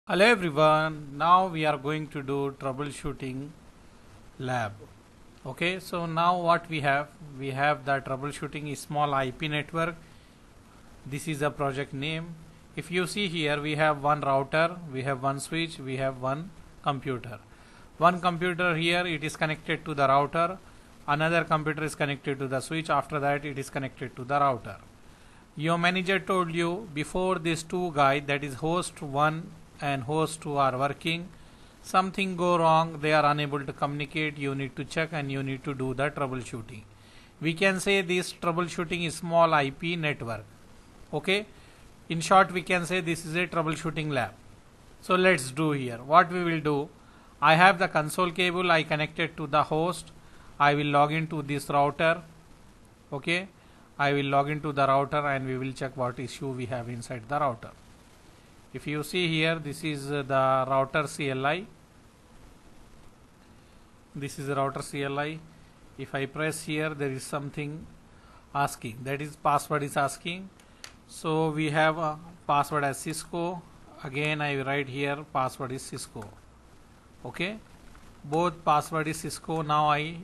Hello everyone, now we are going to do troubleshooting lab. Okay, so now what we have the troubleshooting small IP network. This is the project name. If you see here, we have one router, we have one switch, we have one computer. One computer here, it is connected to the router. Another computer is connected to the switch. After that, it is connected to the router. Your manager told you before these two guys, that is host 1 and host 2 are working, something go wrong, they are unable to communicate, you need to check and you need to do the troubleshooting. We can say this troubleshooting is small IP network. Okay, in short we can say this is a troubleshooting lab. So let's do here. What we will do, I have the console cable, I connected to the host, I will log into this router. Okay, I will log into the router and we will check what issue we have inside the router. If you see here, this is the router CLI. This is the router CLI. If I press here, there is something asking, that is password is asking. So we have a password as Cisco. Again I write here password is Cisco. Okay, both password is Cisco. Now I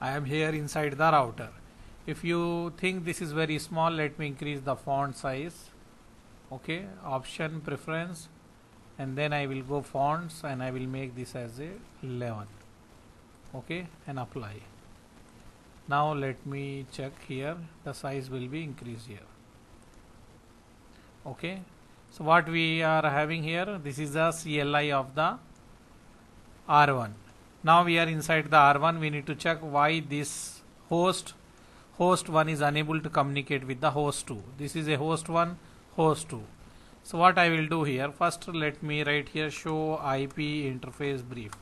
am here inside the router. If you think this is very small, let me increase the font size. Okay, option preference, and then I will go fonts and I will make this as a 11. Okay, and apply. Now let me check here, the size will be increased here. Okay, so what we are having here, this is the CLI of the R1. Now we are inside the R1. We need to check why this host 1 is unable to communicate with the host 2. This is a host 1, host 2. So what I will do here, first let me write here show IP interface brief.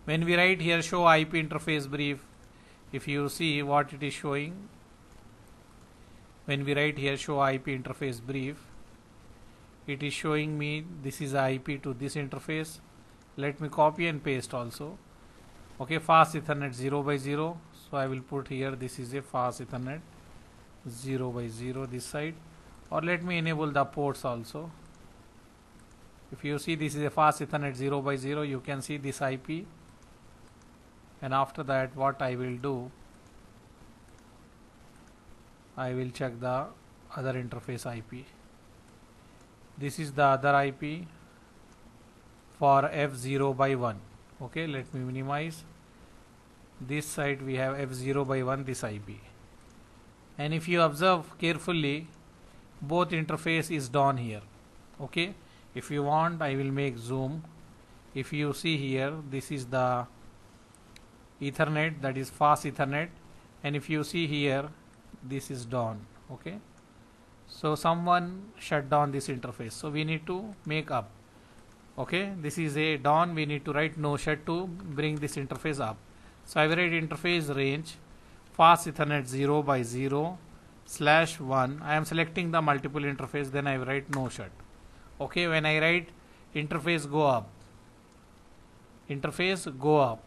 When we write here show IP interface brief, if you see what it is showing, when we write here show IP interface brief, it is showing me this is IP to this interface. Let me copy and paste also. Okay, fast Ethernet 0/0. So I will put here this is a fast Ethernet 0/0 this side. Or let me enable the ports also. If you see this is a fast Ethernet 0/0, you can see this IP. And after that what I will do, I will check the other interface IP. This is the other IP for F0/1. Okay, let me minimize. This side we have F0/1 this IP. And if you observe carefully, both interface is down here. Okay, if you want I will make zoom. If you see here, this is the Ethernet, that is fast Ethernet, and if you see here, this is down. Okay, so someone shut down this interface, so we need to make up. Okay, this is a down, we need to write no shut to bring this interface up. So I will write interface range fast Ethernet 0/0 /1. I am selecting the multiple interface, then I write no shut. Okay, when I write interface go up, interface go up,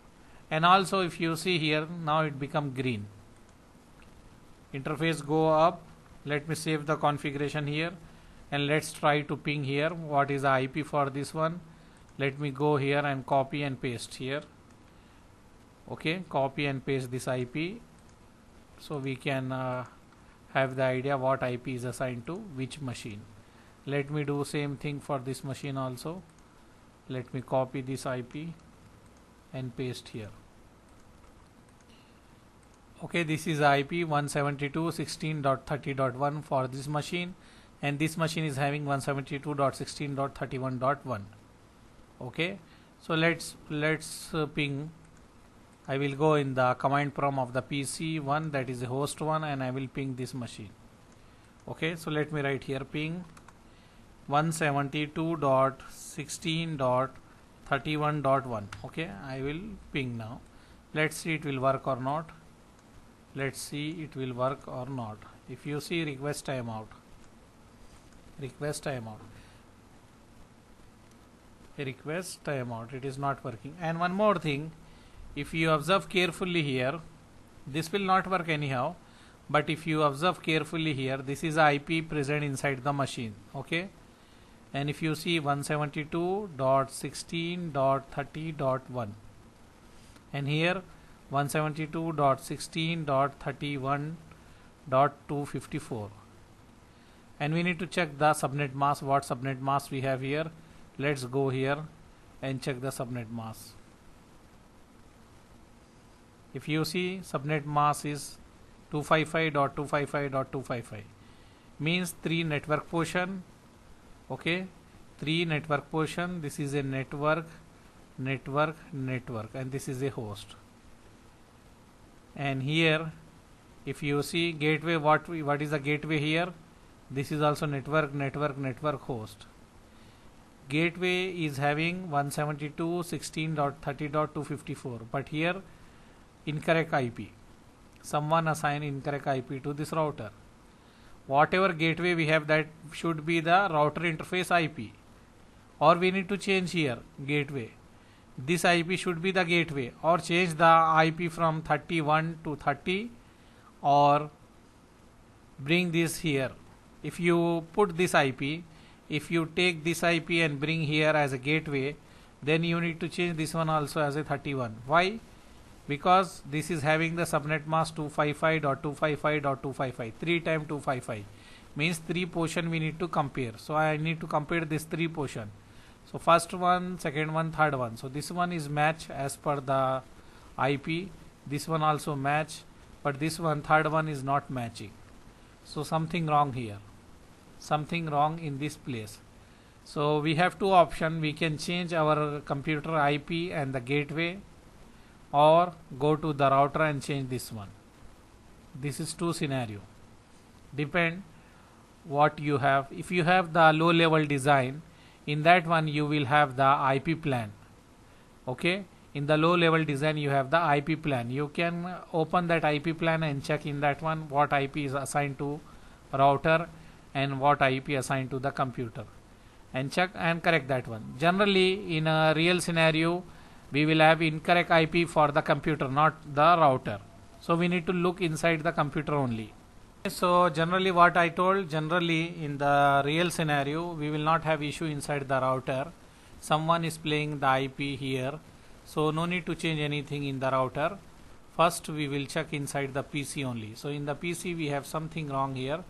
and also if you see here, now it become green. Interface go up. Let me save the configuration here and let's try to ping here. What is the IP for this one? Let me go here and copy and paste here. Okay, copy and paste this IP so we can have the idea what IP is assigned to which machine. Let me do same thing for this machine also. Let me copy this IP and paste here. Okay, this is IP 172.16.30.1 for this machine, and this machine is having 172.16.31.1. okay, so let's ping. I will go in the command prompt of the PC1, that is the host 1, and I will ping this machine. Okay, so let me write here ping 172.16.31.1. okay, I will ping now. Let's see it will work or not. Let's see it will work or not. If you see request timeout, it is not working. And one more thing, if you observe carefully here, this will not work anyhow, but if you observe carefully here, this is IP present inside the machine. Okay, and if you see 172.16.30.1, and here 172.16.31.254, and we need to check the subnet mask. What subnet mask we have here? Let's go here and check the subnet mask. If you see, subnet mask is 255.255.255, means 3 network portion. Okay, 3 network portion. This is a network, and this is a host. And here if you see gateway, what is the gateway here? This is also network, host. Gateway is having 172.16.30.254, but here incorrect IP. Someone assigned incorrect IP to this router. Whatever gateway we have, that should be the router interface IP, or we need to change here gateway. This IP should be the gateway, or change the IP from 31 to 30, or bring this here. If you put this IP, if you take this IP and bring here as a gateway, then you need to change this one also as a 31. Why? Because this is having the subnet mask 255.255.255, 3 times 255, means 3 portion we need to compare. So I need to compare this 3 portion. So first one, second one, third one. So this one is match as per the IP. This one also match, but this one, third one, is not matching. So something wrong here. Something wrong in this place. So we have 2 options. We can change our computer IP and the gateway, or go to the router and change this one. This is 2 scenario. Depend what you have. If you have the low level design, in that one you will have the IP plan. Okay, in the low level design you have the IP plan. You can open that IP plan and check in that one what IP is assigned to router and what IP assigned to the computer, and check and correct that one. Generally in a real scenario we will have incorrect IP for the computer, not the router. So we need to look inside the computer only. So generally what I told, generally in the real scenario we will not have issue inside the router. Someone is playing the IP here, so no need to change anything in the router. First we will check inside the PC only. So in the PC we have something wrong here.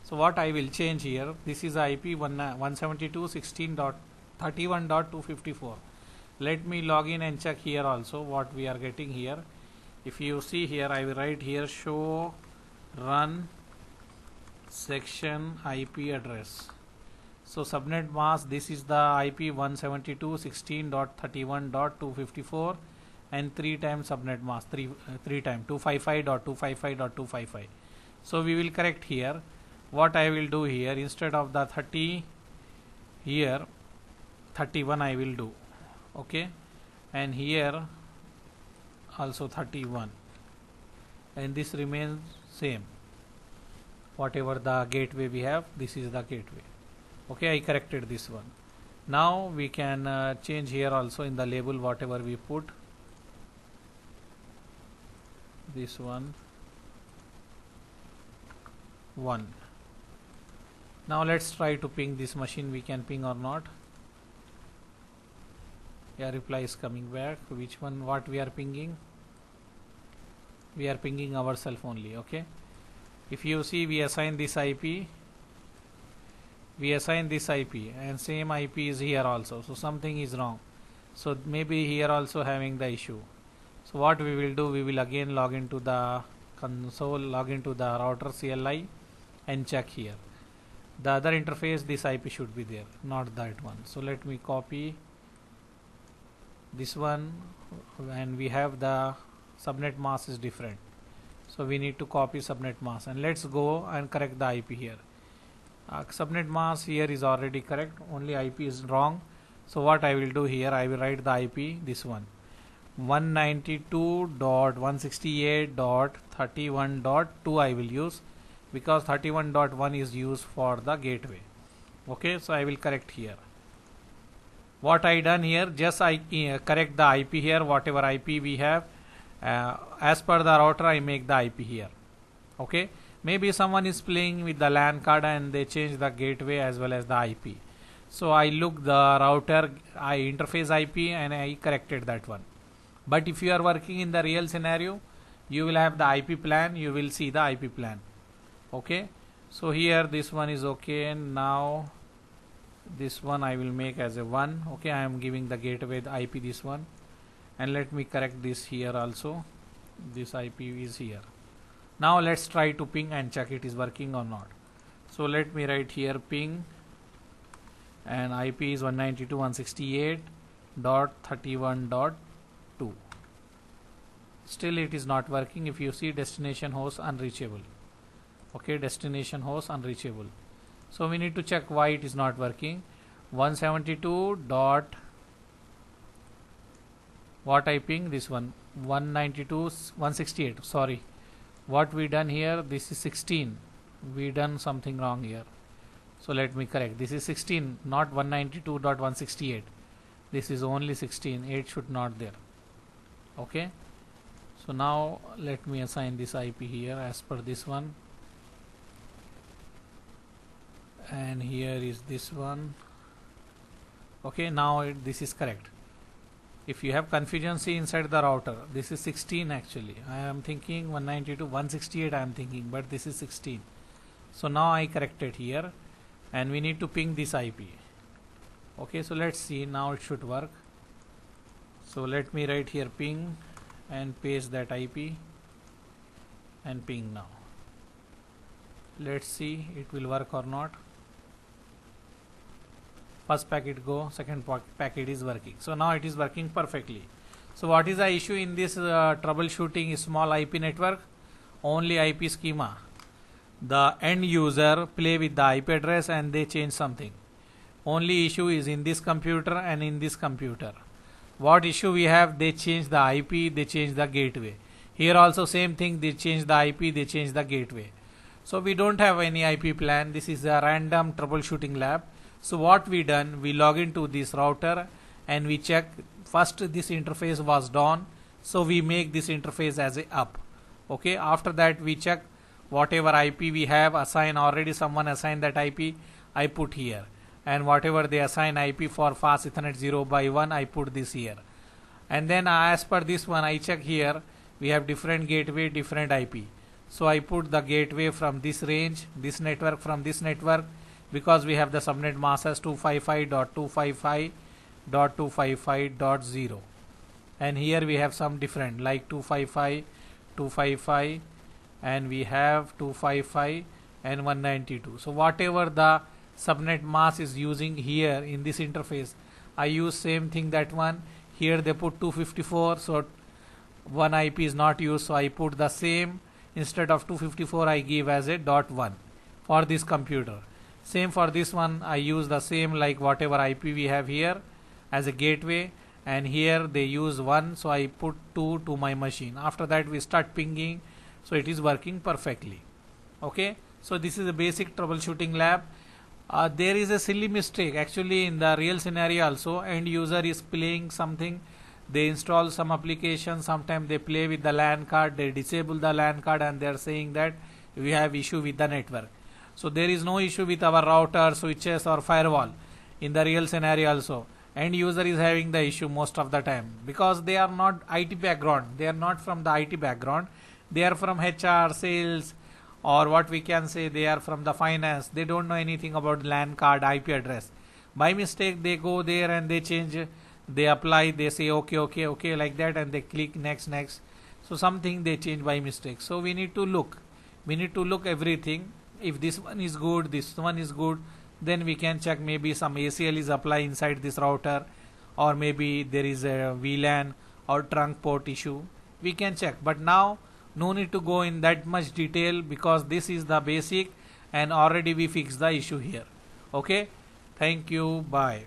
So what I will change here, this is IP 172.16.31.254. Let me log in and check here also what we are getting here. If you see here, I will write here show run section IP address. So subnet mask, this is the IP 172.16.31.254, and 3 times subnet mask, 3 times 255.255.255. So we will correct here. What I will do here, instead of the 30 here, 31 I will do. Okay, and here also 31, and this remains same. Whatever the gateway we have, this is the gateway. Okay, I corrected this one. Now we can change here also in the label whatever we put. This one 1. Now let's try to ping this machine. We can ping or not. Yeah, reply is coming back. Which one? What we are pinging? We are pinging ourselves only. Okay. If you see, we assign this IP. We assign this IP, and same IP is here also. So something is wrong. So maybe here also having the issue. So what we will do? We will again log into the console, log into the router CLI, and check here. The other interface, this IP should be there, not that one. So let me copy this one, and we have the subnet mask is different, so we need to copy subnet mask, and let's go and correct the IP here. Subnet mask here is already correct, only IP is wrong. So what I will do here, I will write the IP, this one 192.168.31.2 I will use, because 31.1 is used for the gateway. Okay, so I will correct here. What I done here, just I correct the IP here, whatever IP we have, as per the router I make the IP here. Okay, maybe someone is playing with the LAN card and they change the gateway as well as the IP. So I look the router interface IP and I corrected that one. But if you are working in the real scenario, you will have the IP plan, you will see the IP plan. Okay, so here this one is okay, and now this one I will make as a 1. Okay, I am giving the gateway the IP this one, and let me correct this here also. This IP is here. Now let's try to ping and check it is working or not. So let me write here ping, and IP is 192.168.31.2. Still it is not working. If you see destination host unreachable. Okay, destination host unreachable. So we need to check why it is not working. 172 dot what I ping, this one 168. Sorry, what we done here, this is 16. We done something wrong here. So let me correct. This is 16, not 192.168. This is only 16. 8 should not there. Okay. So now let me assign this IP here as per this one. And here is this one. Okay, now this is correct. If you have confusion, see inside the router, this is 16 actually. I am thinking 192.168 I am thinking, but this is 16. So now I corrected here, and we need to ping this IP. Okay, so let's see, now it should work. So let me write here ping and paste that IP and ping now. Let's see it will work or not. First packet go, second packet is working. So now it is working perfectly. So what is the issue in this troubleshooting small IP network? Only IP schema. The end user play with the IP address and they change something. Only issue is in this computer and in this computer. What issue we have? They change the IP, they change the gateway. Here also same thing, they change the IP, they change the gateway. So we don't have any IP plan. This is a random troubleshooting lab. So what we done, we log into this router and we check first this interface was down, so we make this interface as a up. Okay, after that we check whatever IP we have assigned, already someone assigned that IP, I put here, and whatever they assign IP for fast Ethernet 0x1 I put this here. And then as per this one I check here, we have different gateway, different IP. So I put the gateway from this range, this network from this network, because we have the subnet mask as 255.255.255.0, and here we have some different like 255, and we have 255 and 192. So whatever the subnet mask is using here in this interface, I use same thing that one. Here they put 254, so one IP is not used, so I put the same. Instead of 254 I give as a .1 for this computer. Same for this one, I use the same like whatever IP we have here as a gateway, and here they use 1, so I put 2 to my machine. After that we start pinging, so it is working perfectly. Okay, so this is a basic troubleshooting lab. There is a silly mistake actually in the real scenario also. End user is playing something, they install some application, sometimes they play with the LAN card, they disable the LAN card and they are saying that we have issue with the network. So there is no issue with our router, switches or firewall in the real scenario also. End user is having the issue most of the time because they are not IT background. They are not from the IT background. They are from HR, sales, or what we can say they are from the finance. They don't know anything about LAN card, IP address. By mistake they go there and they change, they apply, they say okay like that, and they click next. So something they change by mistake. So we need to look everything. If this one is good, this one is good, then we can check maybe some ACL is applied inside this router, or maybe there is a VLAN or trunk port issue. We can check, but now no need to go in that much detail because this is the basic and already we fixed the issue here. Okay, thank you, bye.